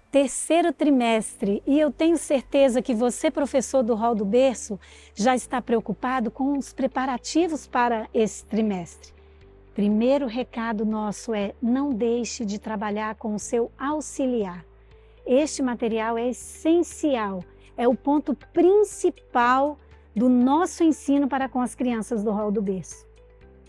Terceiro trimestre, e eu tenho certeza que você, professor do Hall do Berço, já está preocupado com os preparativos para esse trimestre. Primeiro recado nosso é: não deixe de trabalhar com o seu auxiliar. Este material é essencial, é o ponto principal do nosso ensino para com as crianças do Hall do Berço.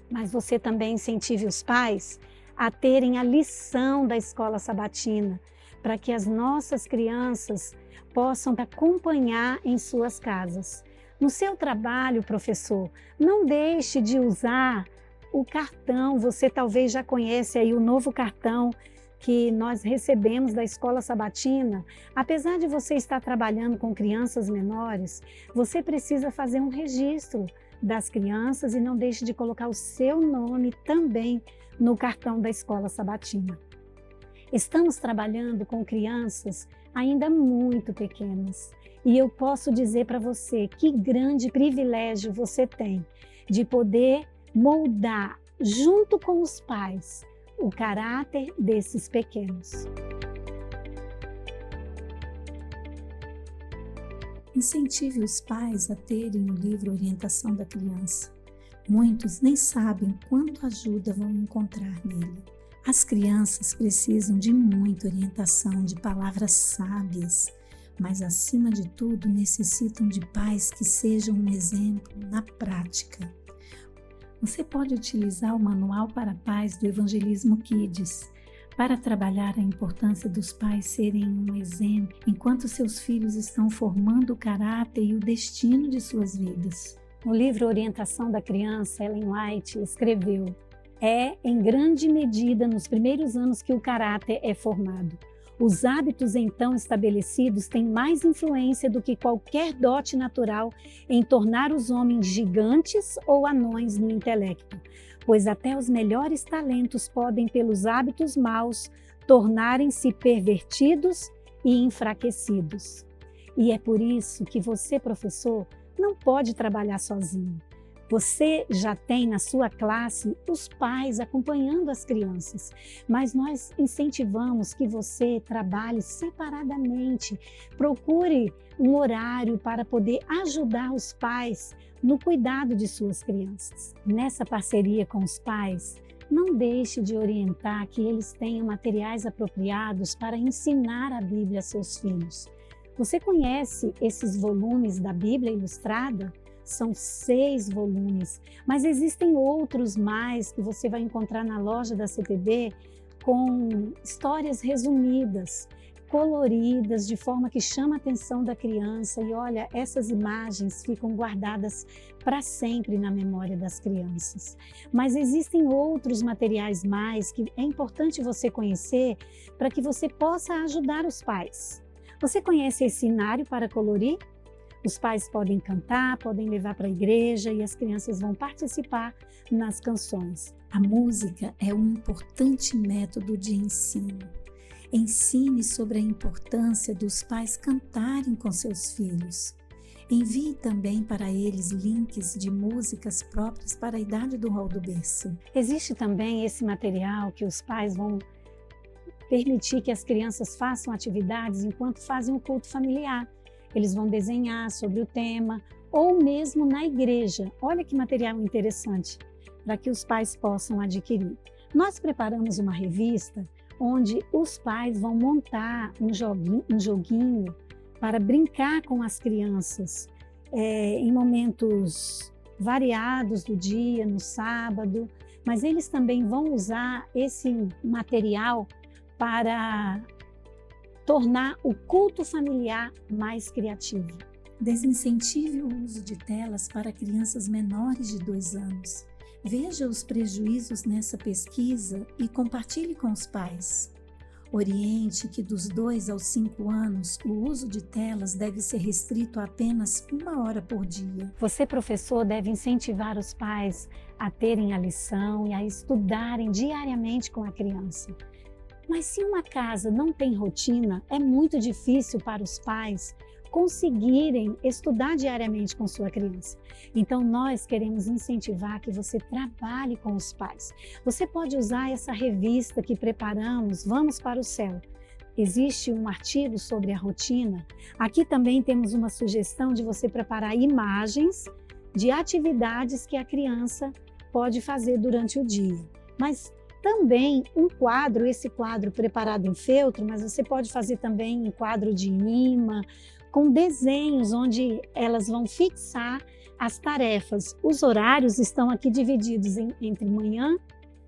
Mas você também incentive os pais a terem a lição da escola sabatina, para que as nossas crianças possam acompanhar em suas casas. No seu trabalho, professor, não deixe de usar o cartão. Você talvez já conhece aí o novo cartão que nós recebemos da escola sabatina. Apesar de você estar trabalhando com crianças menores, você precisa fazer um registro das crianças e não deixe de colocar o seu nome também no cartão da escola sabatina. Estamos trabalhando com crianças ainda muito pequenas e eu posso dizer para você que grande privilégio você tem de poder moldar junto com os pais o caráter desses pequenos. Incentive os pais a terem o livro Orientação da Criança. Muitos nem sabem quanto ajuda vão encontrar nele. As crianças precisam de muita orientação, de palavras sábias, mas acima de tudo necessitam de pais que sejam um exemplo na prática. Você pode utilizar o Manual para Pais do Evangelismo Kids para trabalhar a importância dos pais serem um exemplo enquanto seus filhos estão formando o caráter e o destino de suas vidas. No livro Orientação da Criança, Ellen White escreveu: é em grande medida nos primeiros anos que o caráter é formado. Os hábitos então estabelecidos têm mais influência do que qualquer dote natural em tornar os homens gigantes ou anões no intelecto, pois até os melhores talentos podem, pelos hábitos maus, tornarem-se pervertidos e enfraquecidos. E é por isso que você, professor, não pode trabalhar sozinho. Você já tem na sua classe os pais acompanhando as crianças, mas nós incentivamos que você trabalhe separadamente. Procure um horário para poder ajudar os pais no cuidado de suas crianças. Nessa parceria com os pais, não deixe de orientar que eles tenham materiais apropriados para ensinar a Bíblia a seus filhos. Você conhece esses volumes da Bíblia Ilustrada? São 6 volumes, mas existem outros mais que você vai encontrar na loja da CPB com histórias resumidas, coloridas, de forma que chama a atenção da criança. E olha, essas imagens ficam guardadas para sempre na memória das crianças. Mas existem outros materiais mais que é importante você conhecer para que você possa ajudar os pais. Você conhece esse cenário para colorir? Os pais podem cantar, podem levar para a igreja e as crianças vão participar nas canções. A música é um importante método de ensino. Ensine sobre a importância dos pais cantarem com seus filhos. Envie também para eles links de músicas próprias para a idade do Hall do Berço. Existe também esse material que os pais vão permitir que as crianças façam atividades enquanto fazem o culto familiar. Eles vão desenhar sobre o tema, ou mesmo na igreja. Olha que material interessante para que os pais possam adquirir. Nós preparamos uma revista onde os pais vão montar um joguinho para brincar com as crianças em momentos variados do dia, no sábado, mas eles também vão usar esse material para tornar o culto familiar mais criativo. Desincentive o uso de telas para crianças menores de 2 anos. Veja os prejuízos nessa pesquisa e compartilhe com os pais. Oriente que dos 2 aos 5 anos o uso de telas deve ser restrito a apenas 1 hora por dia. Você, professor, deve incentivar os pais a terem a lição e a estudarem diariamente com a criança. Mas se uma casa não tem rotina, é muito difícil para os pais conseguirem estudar diariamente com sua criança. Então, nós queremos incentivar que você trabalhe com os pais. Você pode usar essa revista que preparamos, Vamos para o Céu. existe um artigo sobre a rotina. Aqui também temos uma sugestão de você preparar imagens de atividades que a criança pode fazer durante o dia. Mas também um quadro, esse quadro preparado em feltro, mas você pode fazer também em quadro de imã, com desenhos onde elas vão fixar as tarefas. Os horários estão aqui divididos entre manhã,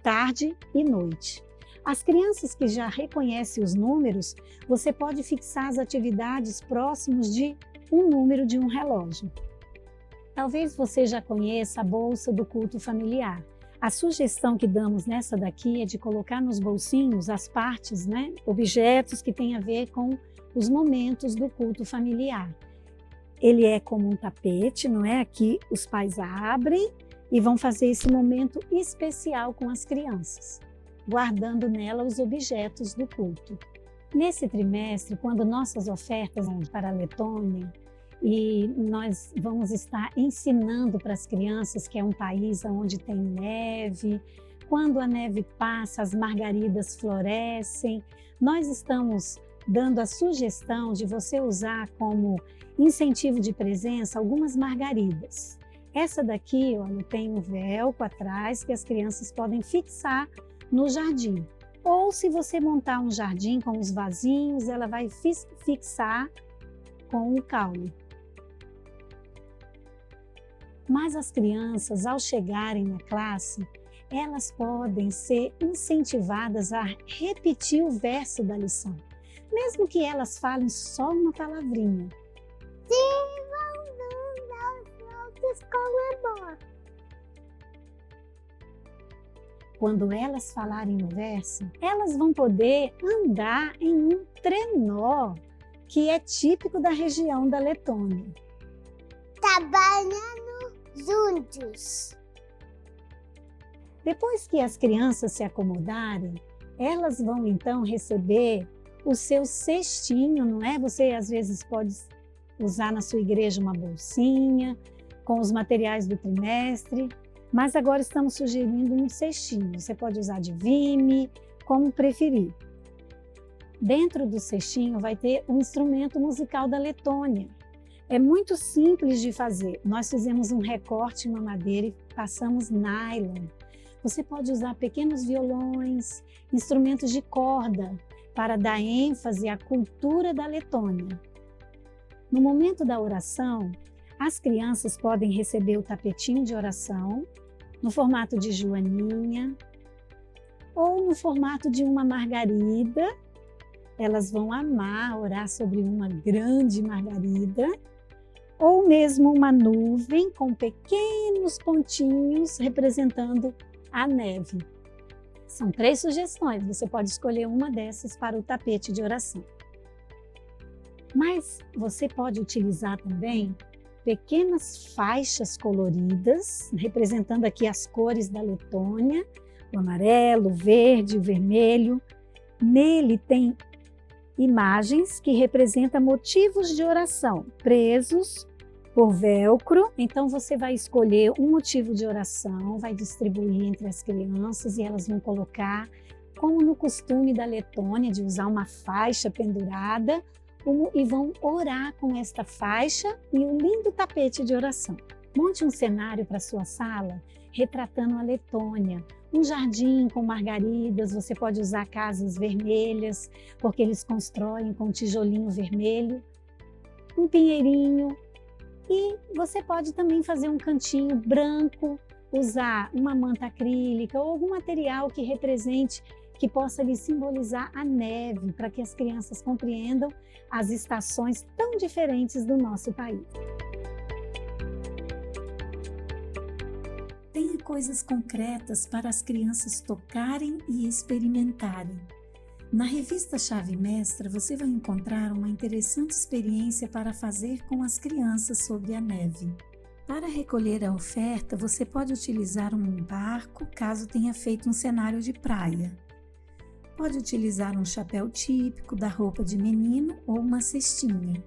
tarde e noite. As crianças que já reconhecem os números, você pode fixar as atividades próximos de um número de um relógio. Talvez você já conheça a bolsa do culto familiar. A sugestão que damos nessa daqui é de colocar nos bolsinhos as partes, objetos que têm a ver com os momentos do culto familiar. Ele é como um tapete, não é? Aqui os pais abrem e vão fazer esse momento especial com as crianças, guardando nela os objetos do culto. Nesse trimestre, quando nossas ofertas vão para a Letônia, e nós vamos estar ensinando para as crianças que é um país onde tem neve, quando a neve passa, as margaridas florescem. Nós estamos dando a sugestão de você usar como incentivo de presença algumas margaridas. Essa daqui, olha, tem um velcro atrás que as crianças podem fixar no jardim. Ou se você montar um jardim com os vasinhos, ela vai fixar com o caule. Mas as crianças, ao chegarem na classe, elas podem ser incentivadas a repetir o verso da lição, mesmo que elas falem só uma palavrinha. Quando elas falarem o verso, elas vão poder andar em um trenó, que é típico da região da Letônia. Trabalhando juntos. Depois que as crianças se acomodarem, elas vão então receber o seu cestinho, não é? Você às vezes pode usar na sua igreja uma bolsinha com os materiais do trimestre, mas agora estamos sugerindo um cestinho. Você pode usar de Vime, como preferir. Dentro do cestinho vai ter um instrumento musical da Letônia. É muito simples de fazer. Nós fizemos um recorte em uma madeira e passamos nylon. Você pode usar pequenos violões, instrumentos de corda, para dar ênfase à cultura da Letônia. No momento da oração, as crianças podem receber o tapetinho de oração no formato de joaninha ou no formato de uma margarida. Elas vão amar orar sobre uma grande margarida, ou mesmo uma nuvem com pequenos pontinhos representando a neve. São 3 sugestões, você pode escolher uma dessas para o tapete de oração. Mas você pode utilizar também pequenas faixas coloridas, representando aqui as cores da Letônia, o amarelo, o verde, o vermelho. Nele tem imagens que representam motivos de oração, presos por velcro. Então você vai escolher um motivo de oração, vai distribuir entre as crianças e elas vão colocar, como no costume da Letônia, de usar uma faixa pendurada, e vão orar com esta faixa e um lindo tapete de oração. Monte um cenário para sua sala, retratando a Letônia. Um jardim com margaridas, você pode usar casas vermelhas, porque eles constroem com tijolinho vermelho. Um pinheirinho. E você pode também fazer um cantinho branco, usar uma manta acrílica ou algum material que represente, que possa lhe simbolizar a neve, para que as crianças compreendam as estações tão diferentes do nosso país. Tenha coisas concretas para as crianças tocarem e experimentarem. Na revista Chave Mestra, você vai encontrar uma interessante experiência para fazer com as crianças sobre a neve. Para recolher a oferta, você pode utilizar um barco, caso tenha feito um cenário de praia. Pode utilizar um chapéu típico da roupa de menino ou uma cestinha.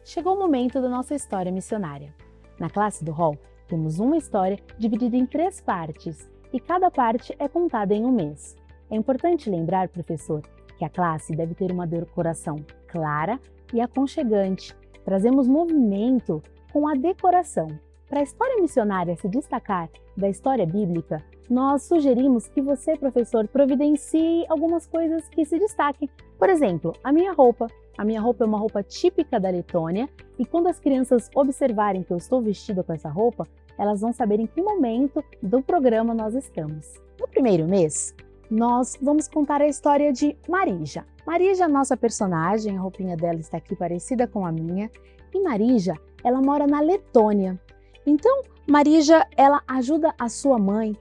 Chegou o momento da nossa história missionária. Na classe do Hall, temos uma história dividida em 3 partes e cada parte é contada em um mês. É importante lembrar, professor, que a classe deve ter uma decoração clara e aconchegante. Trazemos movimento com a decoração. Para a história missionária se destacar da história bíblica, nós sugerimos que você, professor, providencie algumas coisas que se destaquem. Por exemplo, a minha roupa. A minha roupa é uma roupa típica da Letônia e quando as crianças observarem que eu estou vestida com essa roupa, elas vão saber em que momento do programa nós estamos. No primeiro mês, nós vamos contar a história de Marija. Marija é a nossa personagem, a roupinha dela está aqui parecida com a minha. E Marija, ela mora na Letônia. Então, Marija, ela ajuda a sua mãe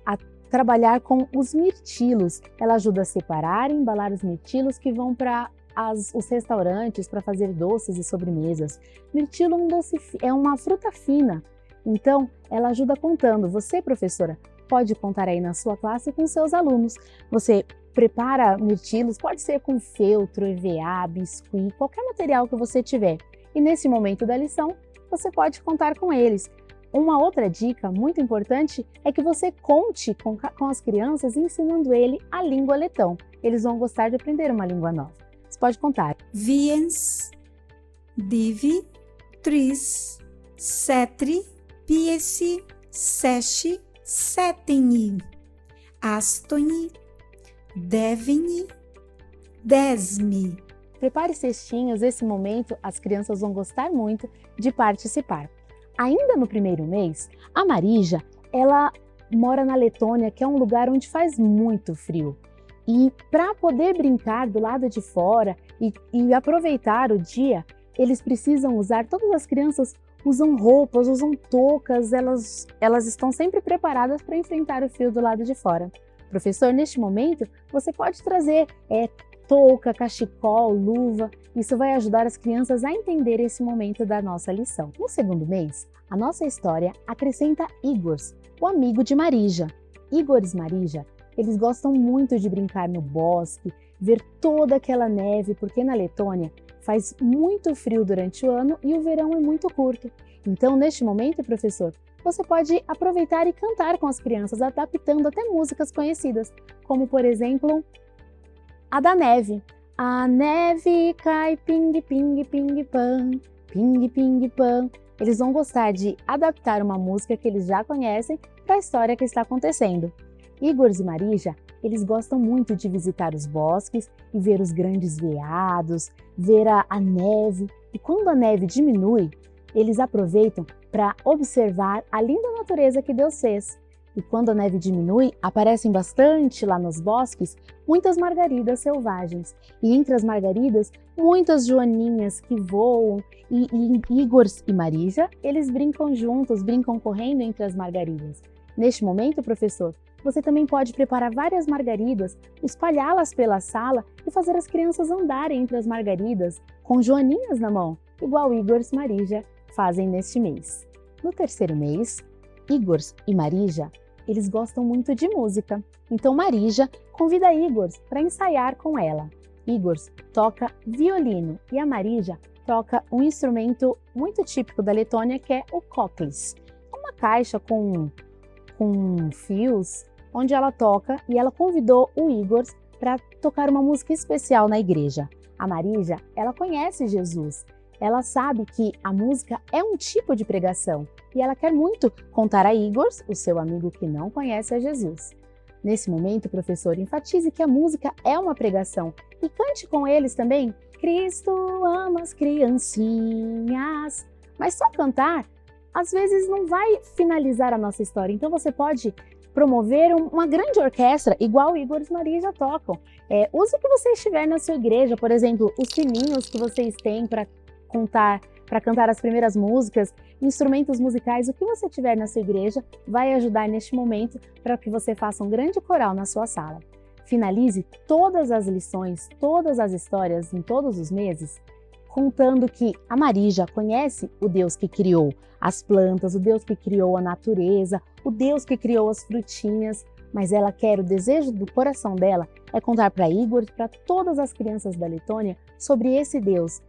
a trabalhar com os mirtilos. Ela ajuda a separar e embalar os mirtilos que vão para os restaurantes para fazer doces e sobremesas. Mirtilo é uma fruta fina. Então, ela ajuda contando. Você, professora, pode contar aí na sua classe com seus alunos. Você prepara mirtilos, pode ser com feltro, EVA, biscuit, qualquer material que você tiver. E nesse momento da lição, você pode contar com eles. Uma outra dica muito importante é que você conte com as crianças ensinando ele a língua letão. Eles vão gostar de aprender uma língua nova. Você pode contar. Viens, divi, tris, setri, piesi, seshi, seteni, astoni, devini, desmi. Prepare cestinhos, esse momento as crianças vão gostar muito de participar. Ainda no primeiro mês, a Marija, ela mora na Letônia, que é um lugar onde faz muito frio. E para poder brincar do lado de fora e aproveitar o dia, eles precisam usar, todas as crianças usam roupas, usam toucas, elas estão sempre preparadas para enfrentar o frio do lado de fora. Professor, neste momento, você pode trazer touca, cachecol, luva. Isso vai ajudar as crianças a entender esse momento da nossa lição. No segundo mês, a nossa história acrescenta Igor, o amigo de Marija. Igor e Marija, eles gostam muito de brincar no bosque, ver toda aquela neve, porque na Letônia faz muito frio durante o ano e o verão é muito curto. Então, neste momento, professor, você pode aproveitar e cantar com as crianças, adaptando até músicas conhecidas, como, por exemplo, a da neve. A neve cai ping, ping, ping, pam, ping, ping, pam. Eles vão gostar de adaptar uma música que eles já conhecem para a história que está acontecendo. Igor e Marija, eles gostam muito de visitar os bosques e ver os grandes veados, ver a neve. E quando a neve diminui, eles aproveitam para observar a linda natureza que Deus fez. E quando a neve diminui, aparecem bastante lá nos bosques muitas margaridas selvagens. E entre as margaridas, muitas joaninhas que voam. E Igor e Marija, eles brincam juntos, brincam correndo entre as margaridas. Neste momento, professor, você também pode preparar várias margaridas, espalhá-las pela sala e fazer as crianças andarem entre as margaridas com joaninhas na mão, igual Igor e Marija fazem neste mês. No terceiro mês, Igor e Marija, eles gostam muito de música. Então Marija convida Igor para ensaiar com ela. Igor toca violino e a Marija toca um instrumento muito típico da Letônia, que é o coclis. É uma caixa com fios, onde ela toca, e ela convidou o Igor para tocar uma música especial na igreja. A Marija, ela conhece Jesus. Ela sabe que a música é um tipo de pregação e ela quer muito contar a Igor, o seu amigo que não conhece a Jesus. Nesse momento, professor, enfatize que a música é uma pregação e cante com eles também. Cristo ama as criancinhas. Mas só cantar, às vezes, não vai finalizar a nossa história. Então você pode promover uma grande orquestra, igual Igor e Marija tocam. Use o que você estiver na sua igreja, por exemplo, os sininhos que vocês têm para cantar as primeiras músicas, instrumentos musicais, o que você tiver na sua igreja vai ajudar neste momento para que você faça um grande coral na sua sala. Finalize todas as lições, todas as histórias em todos os meses, contando que a Marija conhece o Deus que criou as plantas, o Deus que criou a natureza, o Deus que criou as frutinhas, mas ela quer, o desejo do coração dela é contar para Igor e para todas as crianças da Letônia sobre esse Deus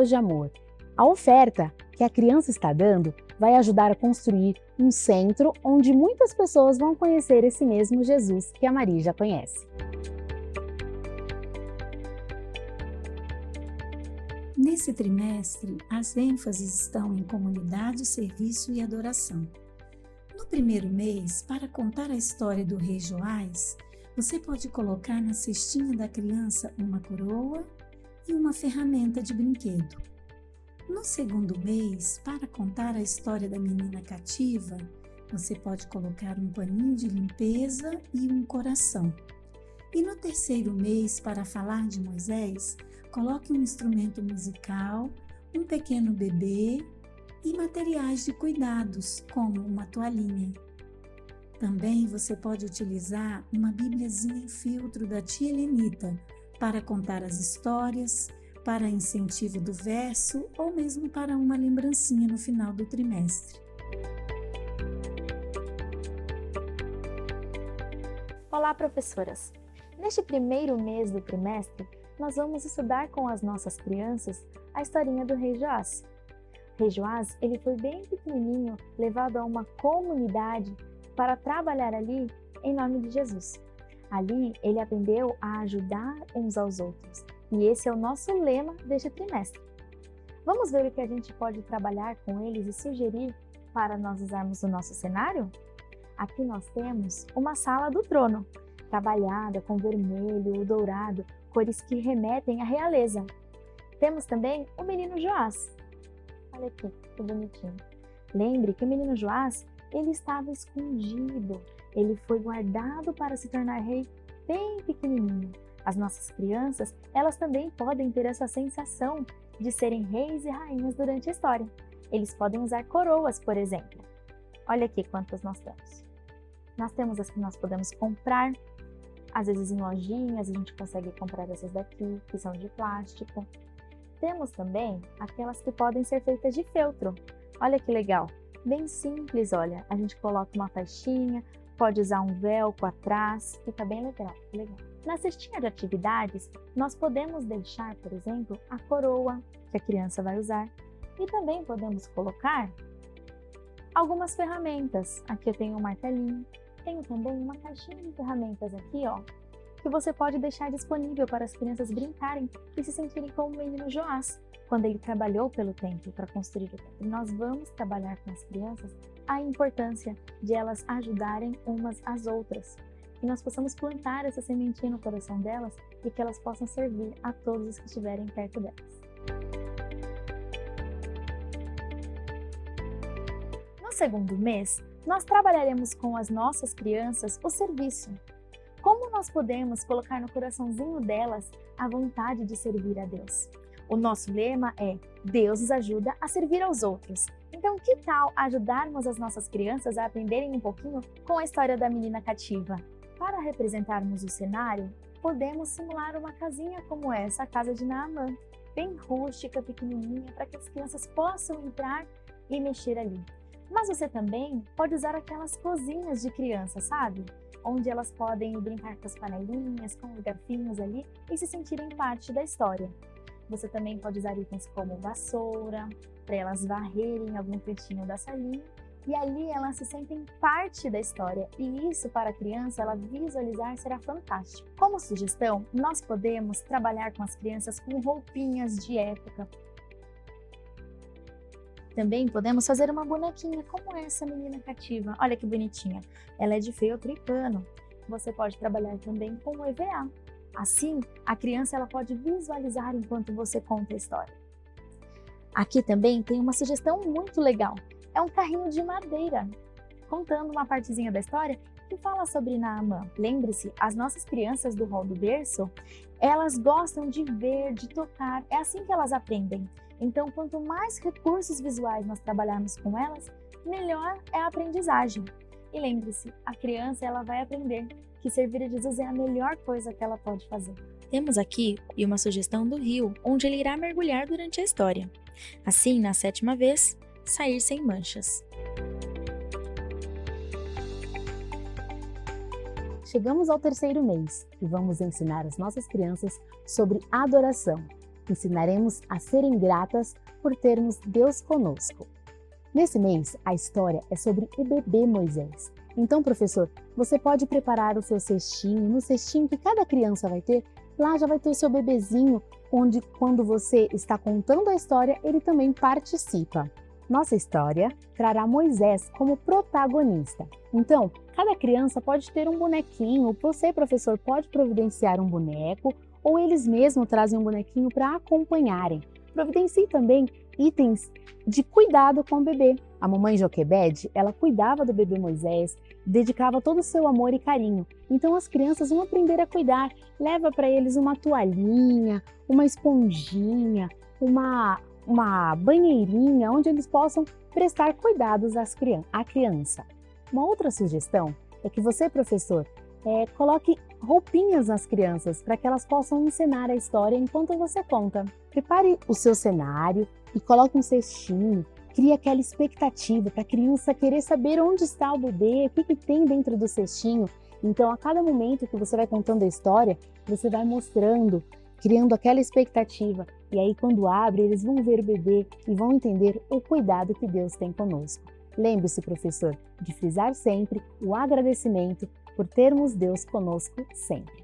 de amor. A oferta que a criança está dando vai ajudar a construir um centro onde muitas pessoas vão conhecer esse mesmo Jesus que a Marija conhece. Nesse trimestre, as ênfases estão em comunidade, serviço e adoração. No primeiro mês, para contar a história do rei Joás, você pode colocar na cestinha da criança uma coroa e uma ferramenta de brinquedo. No segundo mês, para contar a história da menina cativa, você pode colocar um paninho de limpeza e um coração. E no terceiro mês, para falar de Moisés, coloque um instrumento musical, um pequeno bebê e materiais de cuidados, como uma toalhinha. Também você pode utilizar uma bíbliazinha em filtro da tia Helenita para contar as histórias, para incentivo do verso ou mesmo para uma lembrancinha no final do trimestre. Olá, professoras! Neste primeiro mês do trimestre, nós vamos estudar com as nossas crianças a historinha do rei Joás. O rei Joás, ele foi bem pequenininho, levado a uma comunidade para trabalhar ali em nome de Jesus. Ali, ele aprendeu a ajudar uns aos outros. E esse é o nosso lema deste trimestre. Vamos ver o que a gente pode trabalhar com eles e sugerir para nós usarmos no nosso cenário? Aqui nós temos uma sala do trono, trabalhada com vermelho, dourado, cores que remetem à realeza. Temos também o menino Joás. Olha aqui, que bonitinho. Lembre que o menino Joás, ele estava escondido. Ele foi guardado para se tornar rei bem pequenininho. As nossas crianças, elas também podem ter essa sensação de serem reis e rainhas durante a história. Eles podem usar coroas, por exemplo. Olha aqui quantas nós temos. Nós temos as que nós podemos comprar. Às vezes em lojinhas a gente consegue comprar essas daqui, que são de plástico. Temos também aquelas que podem ser feitas de feltro. Olha que legal, bem simples, olha. A gente coloca uma faixinha, pode usar um velcro atrás, fica bem legal. Na cestinha de atividades, nós podemos deixar, por exemplo, a coroa que a criança vai usar. E também podemos colocar algumas ferramentas. Aqui eu tenho um martelinho. Tenho também uma caixinha de ferramentas aqui, ó, que você pode deixar disponível para as crianças brincarem e se sentirem como o menino Joás, quando ele trabalhou pelo templo para construir o templo. Nós vamos trabalhar com as crianças a importância de elas ajudarem umas às outras, que nós possamos plantar essa sementinha no coração delas e que elas possam servir a todos os que estiverem perto delas. No segundo mês, nós trabalharemos com as nossas crianças o serviço. Como nós podemos colocar no coraçãozinho delas a vontade de servir a Deus? O nosso lema é: Deus nos ajuda a servir aos outros. Então, que tal ajudarmos as nossas crianças a aprenderem um pouquinho com a história da menina cativa? Para representarmos o cenário, podemos simular uma casinha como essa, a casa de Naamã, bem rústica, pequenininha, para que as crianças possam entrar e mexer ali. Mas você também pode usar aquelas cozinhas de criança, sabe? Onde elas podem brincar com as panelinhas, com os garfinhos ali e se sentirem parte da história. Você também pode usar itens como vassoura, para elas varrerem algum cantinho da salinha. E ali elas se sentem parte da história. E isso para a criança, ela visualizar, será fantástico. Como sugestão, nós podemos trabalhar com as crianças com roupinhas de época. Também podemos fazer uma bonequinha como essa menina cativa. Olha que bonitinha. Ela é de feltro e pano. Você pode trabalhar também com o EVA. Assim, a criança ela pode visualizar enquanto você conta a história. Aqui também tem uma sugestão muito legal. É um carrinho de madeira, contando uma partezinha da história que fala sobre Naamã. Lembre-se, as nossas crianças do hall do berço, elas gostam de ver, de tocar. É assim que elas aprendem. Então, quanto mais recursos visuais nós trabalharmos com elas, melhor é a aprendizagem. E lembre-se, a criança ela vai aprender que servir a Jesus é a melhor coisa que ela pode fazer. Temos aqui uma sugestão do rio, onde ele irá mergulhar durante a história. Assim, na 7ª vez, sair sem manchas. Chegamos ao 3º mês e vamos ensinar as nossas crianças sobre adoração. Ensinaremos a serem gratas por termos Deus conosco. Nesse mês, a história é sobre o bebê Moisés. Então, professor, você pode preparar o seu cestinho. No cestinho que cada criança vai ter, Lá já vai ter o seu bebezinho, onde quando você está contando a história, ele também participa. Nossa história trará Moisés como protagonista. Então, cada criança pode ter um bonequinho, você, professor, pode providenciar um boneco, ou eles mesmos trazem um bonequinho para acompanharem. Providencie também itens de cuidado com o bebê. A mamãe Joquebede, ela cuidava do bebê Moisés, dedicava todo o seu amor e carinho. Então as crianças vão aprender a cuidar. Leva para eles uma toalhinha, uma esponjinha, uma banheirinha, onde eles possam prestar cuidados à criança. Uma outra sugestão é que você, professor, coloque roupinhas nas crianças para que elas possam encenar a história enquanto você conta. Prepare o seu cenário e coloque um cestinho, crie aquela expectativa para a criança querer saber onde está o bebê, o que tem dentro do cestinho. Então, a cada momento que você vai contando a história, você vai mostrando, criando aquela expectativa. E aí, quando abre, eles vão ver o bebê e vão entender o cuidado que Deus tem conosco. Lembre-se, professor, de frisar sempre o agradecimento por termos Deus conosco sempre.